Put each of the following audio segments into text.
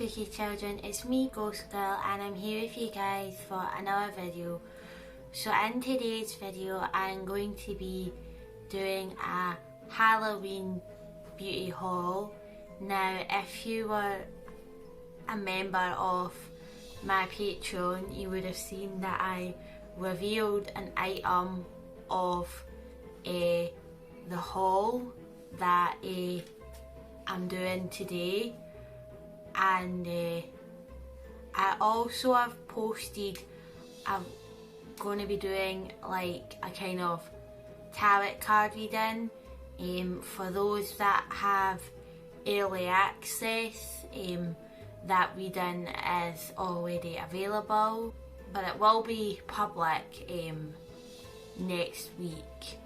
spooky children, it's me Ghost Girl and I'm here with you guys for another video. So in today's video I'm going to be doing a Halloween beauty haul. Now if you were a member of my Patreon, you would have seen that I revealed an item of the haul that I'm doing today, and I also have posted I'm going to be doing like a kind of tarot card reading. For those that have early access, that reading is already available, but it will be public next week.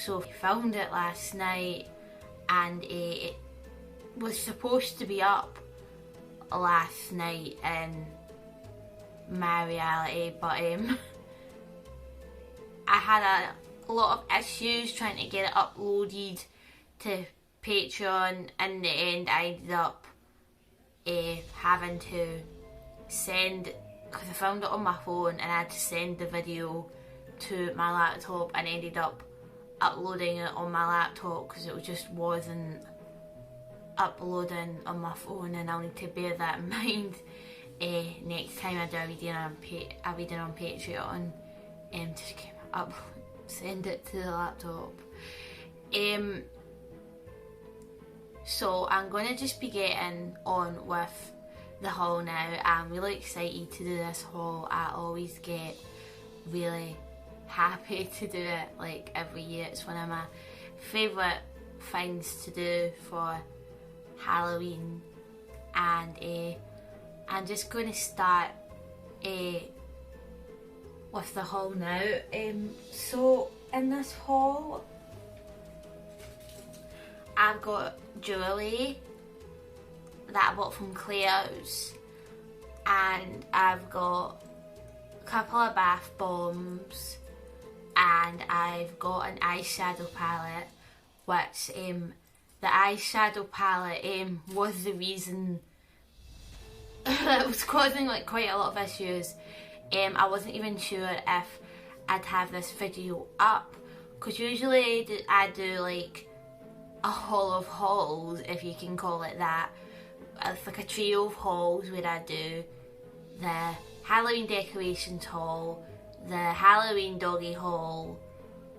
So I filmed it last night and it was supposed to be up last night in my reality, but I had a lot of issues trying to get it uploaded to Patreon. In the end I ended up having to send, because I found it on my phone and I had to send the video to my laptop, and ended up uploading it on my laptop because it just wasn't uploading on my phone, and I'll need to bear that in mind next time I do a reading on Patreon, just send it to the laptop. So I'm going to just be getting on with the haul now. I'm really excited to do this haul. I always get really happy to do it like every year. It's one of my favourite things to do for Halloween, and I'm just going to start with the haul now. So in this haul I've got jewellery that I bought from Claire's, and I've got a couple of bath bombs, and I've got an eyeshadow palette, which the eyeshadow palette was the reason that was causing like quite a lot of issues. I wasn't even sure if I'd have this video up, because usually I do like a haul of hauls, if you can call it that. It's like a trio of hauls where I do the Halloween decorations haul, the Halloween doggy haul,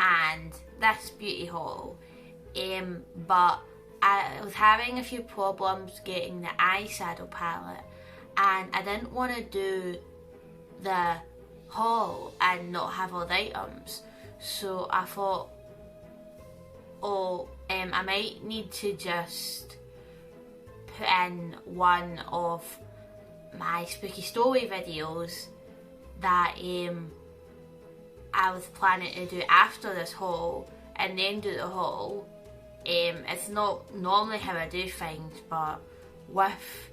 and this beauty haul. But I was having a few problems getting the eyeshadow palette, and I didn't want to do the haul and not have all the items. So I thought, I might need to just put in one of my spooky story videos that I was planning to do after this haul, and then do the haul. It's not normally how I do things, but with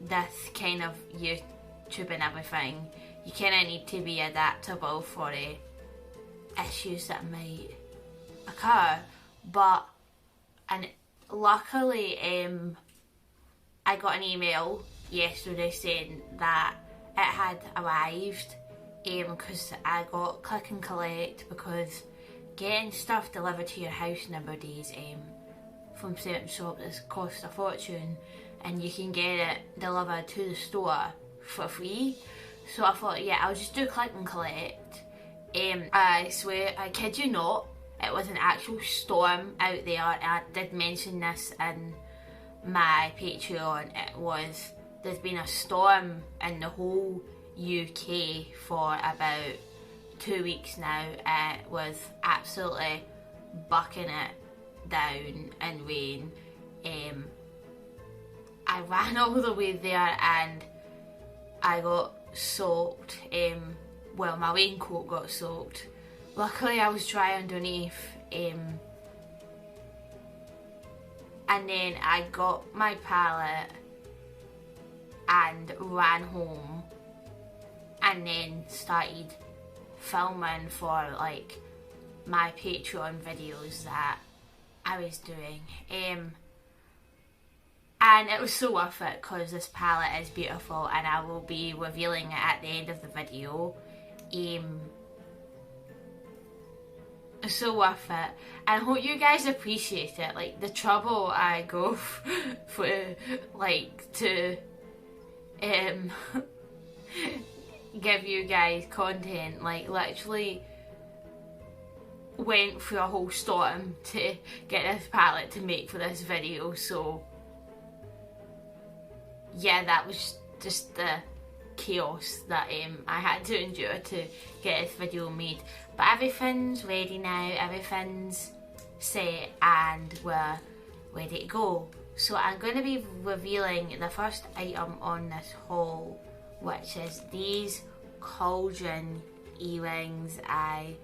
this kind of YouTube and everything, you kind of need to be adaptable for issues that might occur. And luckily I got an email yesterday saying that it had arrived, because I got click and collect, because getting stuff delivered to your house nowadays from certain shops costs a fortune, and you can get it delivered to the store for free. So I thought, yeah, I'll just do click and collect. I swear, I kid you not, it was an actual storm out there. I did mention this in my Patreon. There's been a storm in the whole UK for about 2 weeks now. It was absolutely bucking it down in rain. I ran all the way there and I got soaked. Well, my raincoat got soaked. Luckily I was dry underneath, and then I got my palette and ran home, and then started filming for like my Patreon videos that I was doing. And And it was so worth it because this palette is beautiful, and I will be revealing it at the end of the video. So worth it, and I hope you guys appreciate it, like the trouble I go for like to give you guys content. Like literally went through a whole storm to get this palette to make for this video. So yeah, that was just the chaos that I had to endure to get this video made. But everything's ready now, everything's set, and we're ready to go. So I'm going to be revealing the first item on this haul, which is these cauldron earrings. I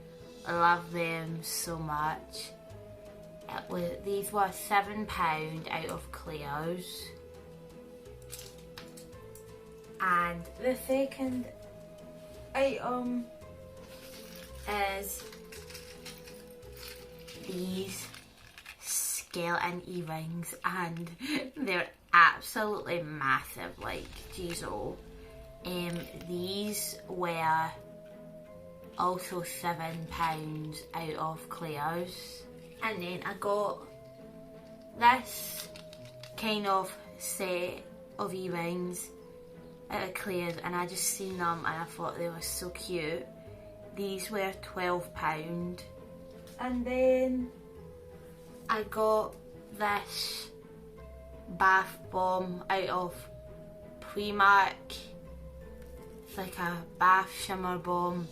love them so much. These were £7 out of Claire's. And the second item is these skeleton earrings, and they're absolutely massive, like geez oh. These were also £7 out of Claire's. And then I got this kind of set of earrings at Claire's, and I just seen them and I thought they were so cute. These were £12. And then I got this bath bomb out of Primark. It's like a bath shimmer bomb.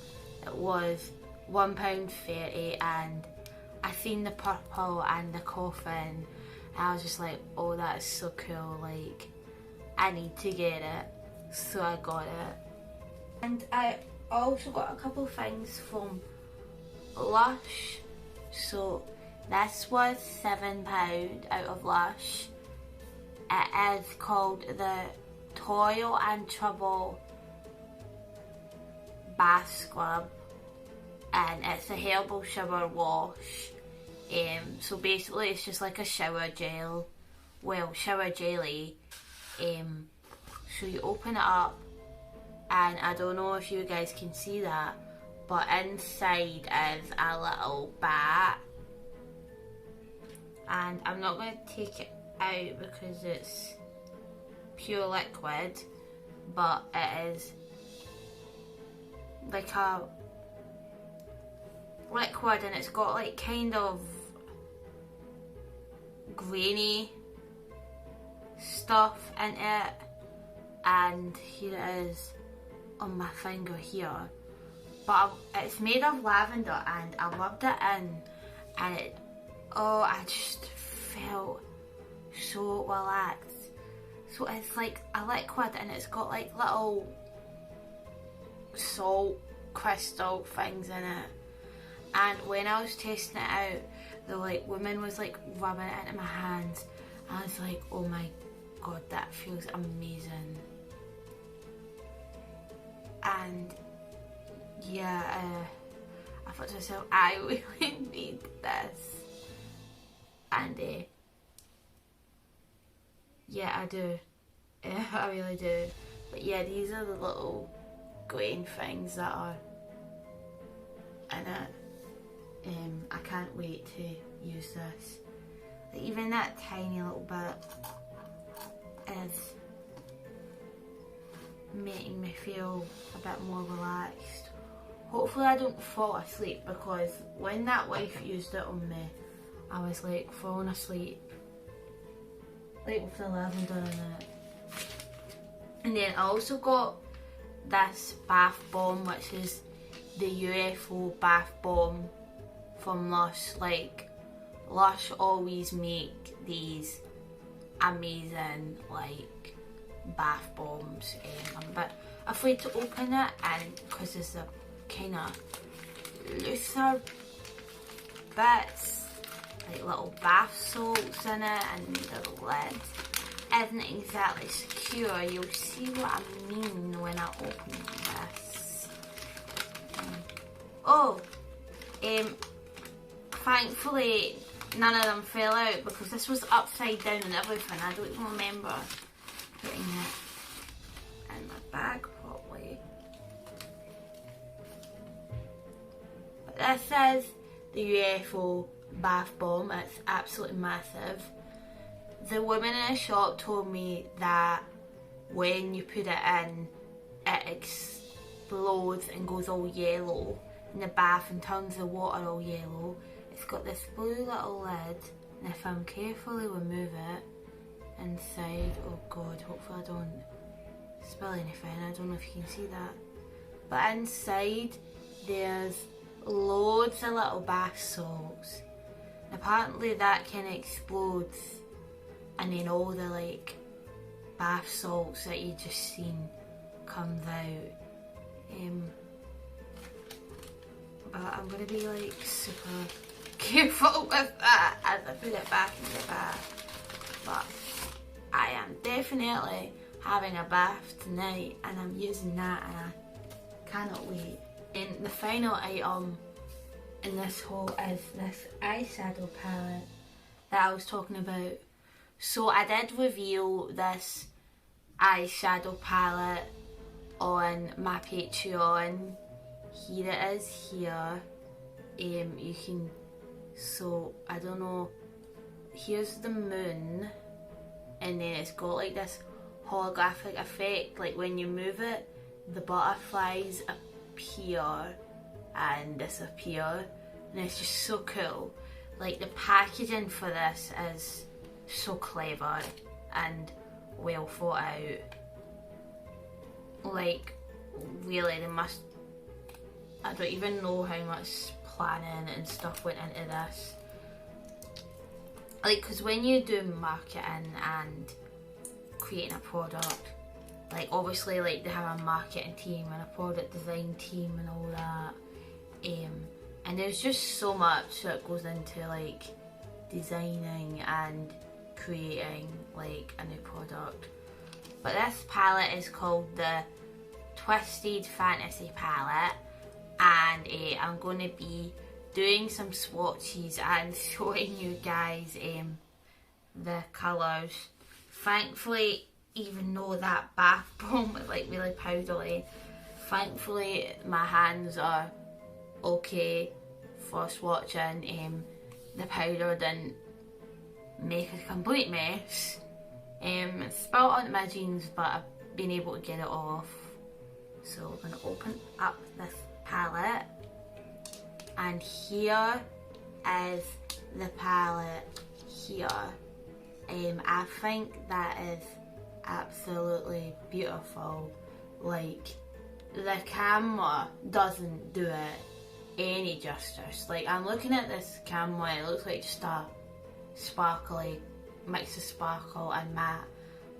It was £1.30, and I seen the purple and the coffin, and I was just like, oh, that is so cool, like I need to get it. So I got it. And I also got a couple of things from Lush. So this was £7 out of Lush. It is called the Toil and Trouble Bath Scrub, and it's a herbal shower wash. So basically it's just like a shower gel, well, shower jelly. So you open it up, and I don't know if you guys can see that, but inside is a little bat. And I'm not going to take it out because it's pure liquid, but it is like a liquid, and it's got like kind of grainy stuff in it. And here it is on my finger here, but it's made of lavender, and I rubbed it in, and I just felt so relaxed. So it's like a liquid, and it's got like little salt crystal things in it. And when I was testing it out, the woman was like rubbing it into my hands. I was like, oh my god, that feels amazing. And yeah, I thought to myself, I really need this. And yeah, I do. I really do. But yeah, these are the little green things that are in it. I can't wait to use this. Like, even that tiny little bit is making me feel a bit more relaxed. Hopefully I don't fall asleep, because when that wife used it on me, I was like falling asleep, like with the lavender in it. And then I also got this bath bomb, which is the UFO bath bomb from Lush. Like, Lush always make these amazing like bath bombs. I'm a bit afraid to open it, and because there's a kind of looser bits, like little bath salts in it, and the lid isn't exactly secure. You'll see what I mean when I open this. Thankfully none of them fell out because this was upside down and everything. I don't even remember putting it in my bag properly. But this is the UFO bath bomb. It's absolutely massive. The woman in the shop told me that when you put it in, it explodes and goes all yellow in the bath and turns the water all yellow. It's got this blue little lid, and if I'm carefully remove it inside, oh god, hopefully I don't spill anything. I don't know if you can see that, but inside there's loads of little bath salts. Apparently that kind of explodes, and then all the like bath salts that you just seen comes out. But I'm gonna be like super careful with that as I put it back in the bath. But I am definitely having a bath tonight, and I'm using that, and I cannot wait. And the final item in this haul is this eyeshadow palette that I was talking about. So I did reveal this eyeshadow palette on my Patreon. Here it is here. You can, so I don't know, here's the moon, and then it's got like this holographic effect, like when you move it the butterflies appear and disappear, and it's just so cool. Like the packaging for this is so clever and well thought out. Like really, they must, I don't even know how much planning and stuff went into this. Like, because when you do marketing and creating a product, like obviously like they have a marketing team and a product design team and all that, and there's just so much that goes into like designing and creating like a new product. But this palette is called the Twisted Fantasy palette, and I'm going to be doing some swatches and showing you guys the colours. Thankfully, even though that bath bomb was like really powdery, thankfully my hands are okay for swatching. The powder didn't make a complete mess. It's spilt on my jeans, but I've been able to get it off. So we're going to open up this palette, and here is the palette here. I think that is absolutely beautiful. Like the camera doesn't do it any justice. Like I'm looking at this camera, it looks like just a sparkly mix of sparkle and matte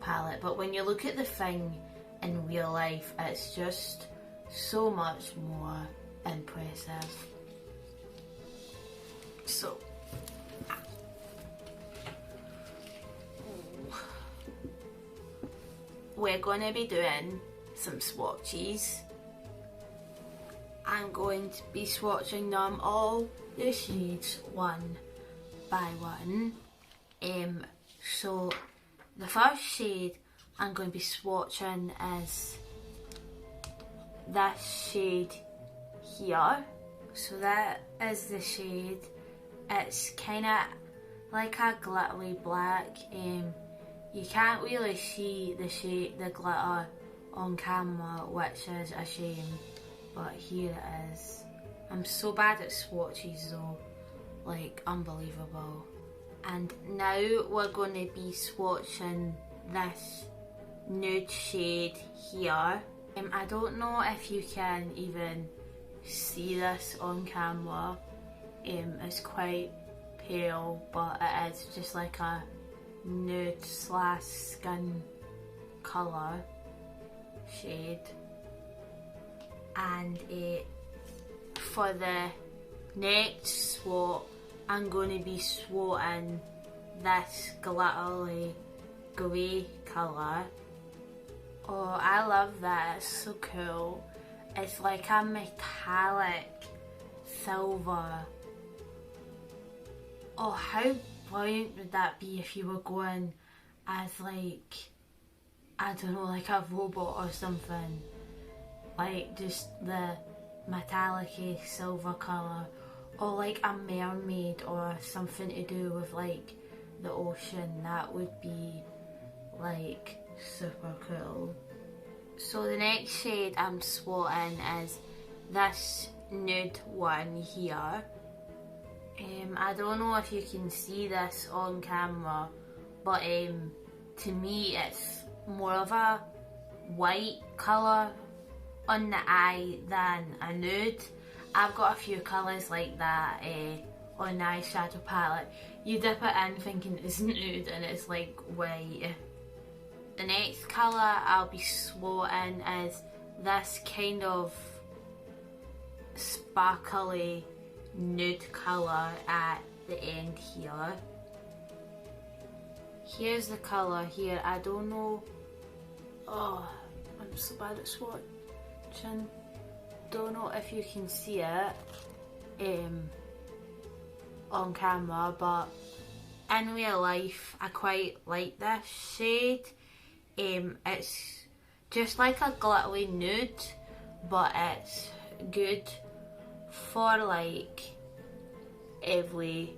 palette, but when you look at the thing in real life, it's just so much more impressive. So we're going to be doing some swatches. I'm going to be swatching them all the shades one by one. So the first shade I'm going to be swatching is this shade here. So that is the shade. It's kind of like a glittery black. You can't really see the glitter on camera, which is a shame, but here it is. I'm so bad at swatches though, like unbelievable. And now we're going to be swatching this nude shade here. I don't know if you can even see this on camera. It's quite pale, but it is just like a nude slash skin colour shade. And for the next swat, I'm going to be swatting this glittery grey colour. Oh, I love that, it's so cool. It's like a metallic silver. Oh, how brilliant would that be if you were going as like, I don't know, like a robot or something. Like just the metallic silver colour, or like a mermaid or something to do with like the ocean. That would be like super cool. So the next shade I'm swatting is this nude one here. I don't know if you can see this on camera, but to me it's more of a white colour on the eye than a nude. I've got a few colours like that on the eyeshadow palette. You dip it in thinking it's nude and it's like white. The next colour I'll be swatting is this kind of sparkly nude colour at the end here. Here's the colour here. I don't know. Oh, I'm so bad at swatching. Don't know if you can see it on camera, but in real life I quite like this shade. It's just like a glittery nude, but it's good for like everyday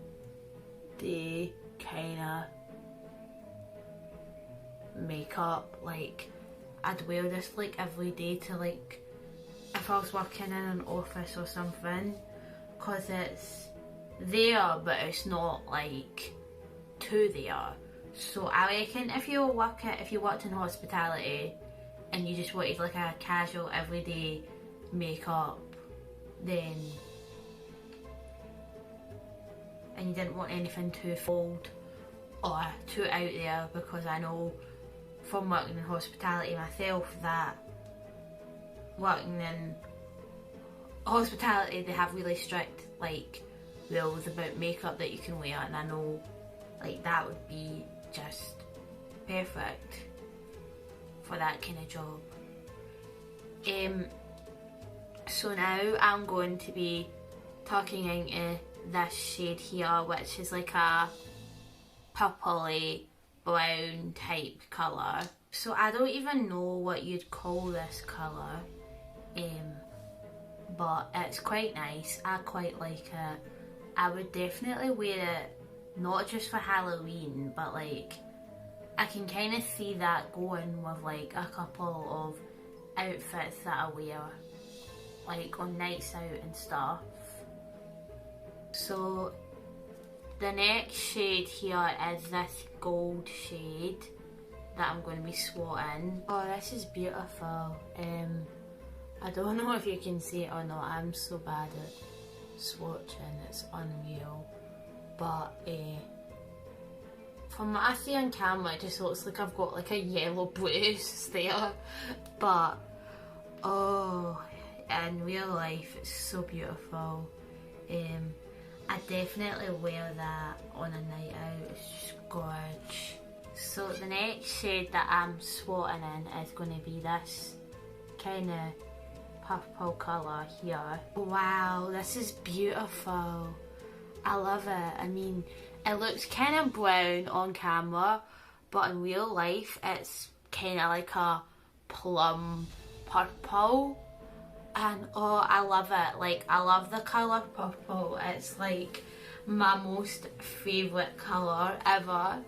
kind of makeup. Like I'd wear this like every day to like if I was working in an office or something, cause it's there but it's not like too there. So I reckon if you worked in hospitality and you just wanted like a casual everyday makeup, then and you didn't want anything too bold or too out there, because I know from working in hospitality myself that working in hospitality they have really strict like rules about makeup that you can wear, and I know like that would be just perfect for that kind of job. So now I'm going to be tucking into this shade here, which is like a purpley brown type colour. So I don't even know what you'd call this colour, but it's quite nice. I quite like it. I would definitely wear it not just for Halloween, but like I can kind of see that going with like a couple of outfits that I wear like on nights out and stuff. So the next shade here is this gold shade that I'm going to be swatting. Oh, this is beautiful. I don't know if you can see it or not. I'm so bad at swatching, it's unreal. But from what I see on camera, it just looks like I've got like a yellow bruise there. But oh, in real life, it's so beautiful. I definitely wear that on a night out. It's just gorgeous. So the next shade that I'm swatting in is going to be this kind of purple colour here. Wow, this is beautiful. I love it. I mean, it looks kind of brown on camera, but in real life it's kind of like a plum purple. And oh, I love it. Like, I love the colour purple. It's like my most favourite colour ever.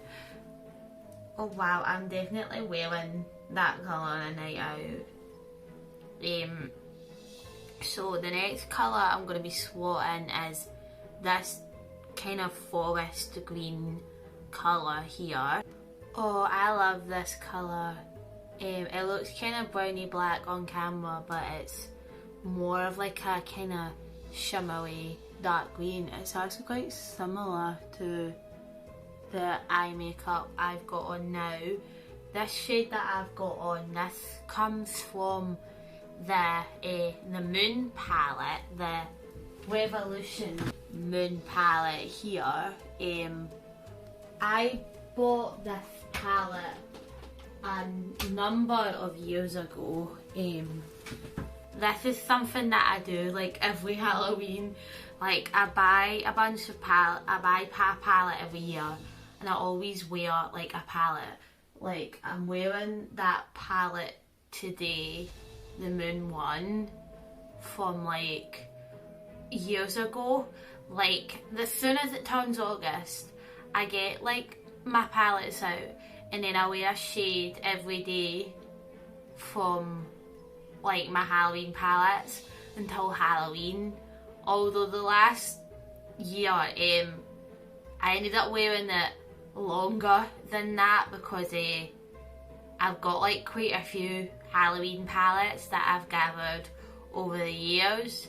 Oh wow, I'm definitely wearing that colour on a night out. So the next colour I'm going to be swatting is this kind of forest green colour here. Oh, I love this colour. It looks kind of browny black on camera, but it's more of like a kind of shimmery dark green. It's actually quite similar to the eye makeup I've got on now. This shade that I've got on, this comes from the Moon palette, the Revolution Moon palette here. I bought this palette a number of years ago. This is something that I do like every Halloween. Like, I buy a bunch of palette, I buy a palette every year, and I always wear like a palette. Like, I'm wearing that palette today, the Moon one, from like years ago. Like, as soon as it turns August, I get like my palettes out, and then I wear a shade every day from like my Halloween palettes until Halloween. Although the last year I ended up wearing it longer than that because I've got like quite a few Halloween palettes that I've gathered over the years,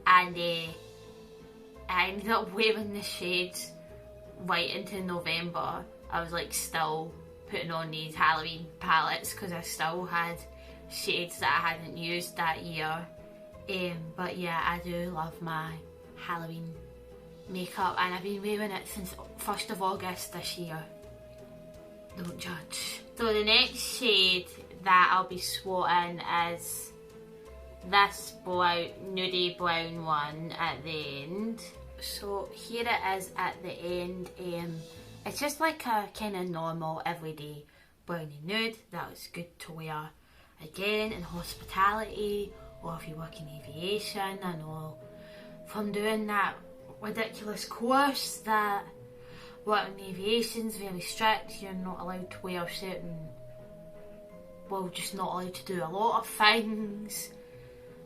and I ended up wearing the shades right into November. I was like still putting on these Halloween palettes because I still had shades that I hadn't used that year. But yeah, I do love my Halloween makeup, and I've been wearing it since 1st of August this year. Don't judge. So the next shade that I'll be swatting is this nudie brown one at the end. So here it is at the end. It's just like a kind of normal everyday brownie nude that is good to wear again in hospitality, or if you work in aviation. I know from doing that ridiculous course that working in aviation's very strict. You're not allowed to wear certain, well, just not allowed to do a lot of things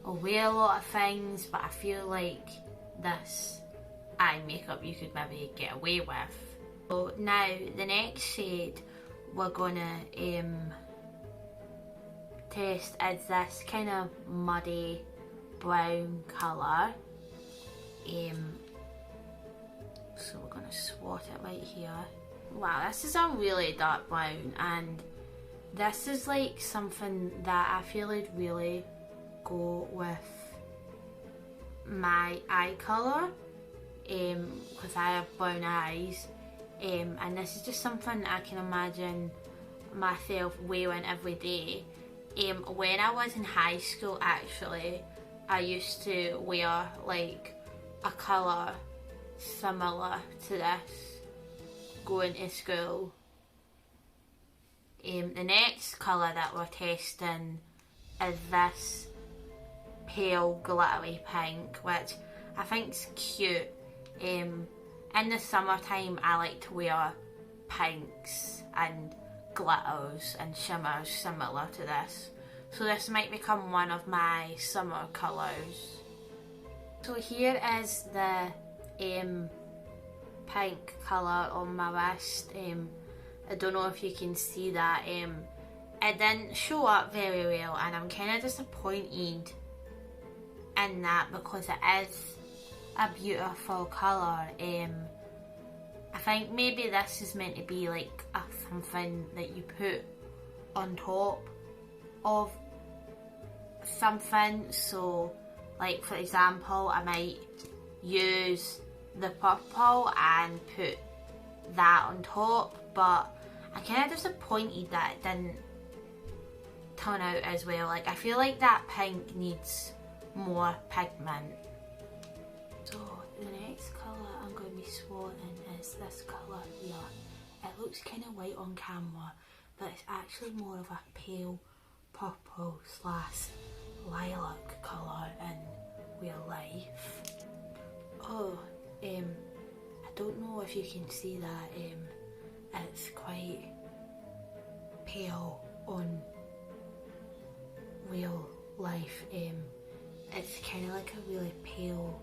or wear a lot of things, but I feel like this eye makeup you could maybe get away with. So now the next shade we're gonna test is this kind of muddy brown colour. So we're gonna swat it right here. Wow, this is a really dark brown, and this is like something that I feel would really go with my eye colour, because I have brown eyes, and this is just something I can imagine myself wearing every day. When I was in high school, actually, I used to wear like a colour similar to this going to school. The next colour that we're testing is this pale glittery pink, which I think's cute. In the summertime I like to wear pinks and glitters and shimmers similar to this, so this might become one of my summer colours. So here is the pink colour on my wrist. I don't know if you can see that. It didn't show up very well, and I'm kind of disappointed in that because it is a beautiful colour. I think maybe this is meant to be like something that you put on top of something. So like, for example, I might use the purple and put that on top, but I'm kind of disappointed that it didn't turn out as well. Like, I feel like that pink needs more pigment. So the next colour I'm going to be swatting is this colour here. It looks kind of white on camera, but it's actually more of a pale purple / lilac colour in real life. Oh, I don't know if you can see that. It's quite pale on real life. It's kind of like a really pale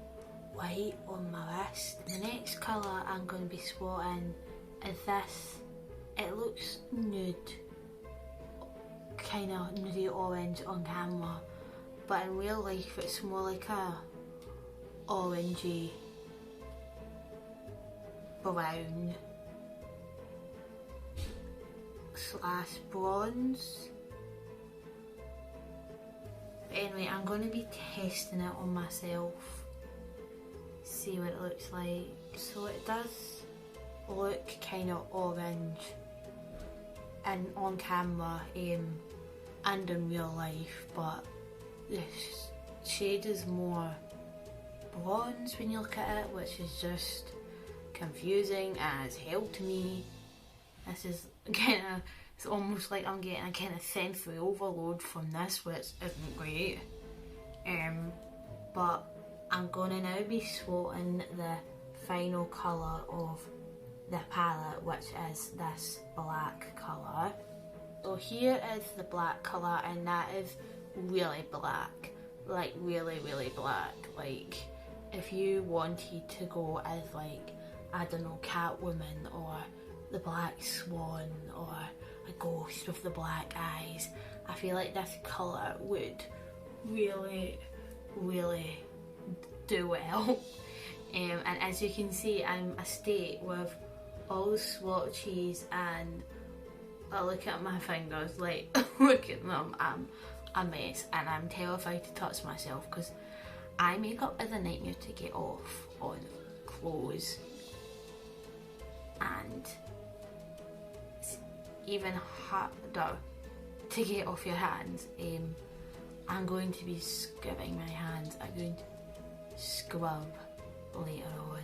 white on my wrist. The next colour I'm going to be swatting is this. It looks nude, kind of nudie orange on camera, but in real life it's more like a orangey brown / bronze. But anyway, I'm going to be testing it on myself, see what it looks like. So it does look kind of orange and on camera and in real life, but this shade is more bronze when you look at it, which is just confusing as hell to me. This is kind of, it's almost like I'm getting a kind of sensory overload from this, which isn't great. But I'm gonna now be swatting the final colour of the palette, which is this black colour. So here is the black colour, and that is really black, like really black. Like if you wanted to go as like, I don't know, Catwoman or the Black Swan or a ghost with the black eyes, I feel like this colour would really do well. And as you can see, I'm a state with all the swatches, and I look at my fingers, like look at them, I'm a mess, and I'm terrified to touch myself because eye makeup is a nightmare to get off on clothes, and it's even harder to get off your hands. I'm going to be scrubbing my hands. I'm going to scrub later on.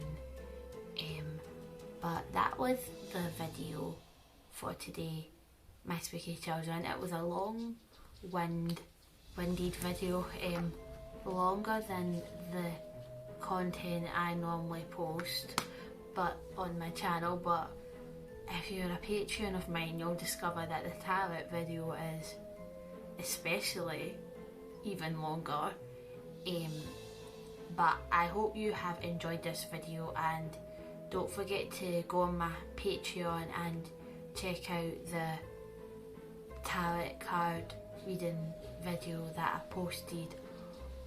But that was the video for today, my spooky children. It was a long-winded video, longer than the content I normally post but on my channel. But if you're a Patreon of mine, you'll discover that the tarot video is especially even longer. But I hope you have enjoyed this video, and don't forget to go on my Patreon and check out the tarot card reading video that I posted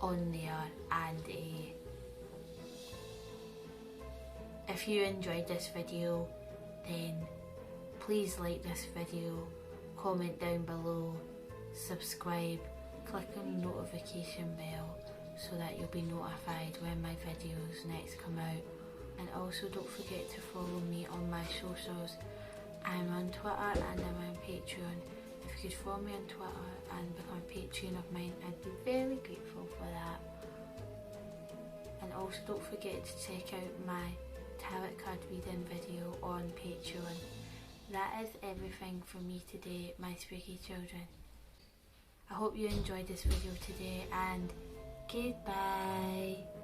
on there. And if you enjoyed this video, then please like this video, comment down below, subscribe, click on the notification bell so that you'll be notified when my videos next come out. And also don't forget to follow me on my socials. I'm on Twitter and I'm on Patreon. If you could follow me on Twitter and become a Patreon of mine, I'd be very grateful for that. And also don't forget to check out my tarot card reading video on Patreon. That is everything from me today, my spooky children. I hope you enjoyed this video today, and goodbye.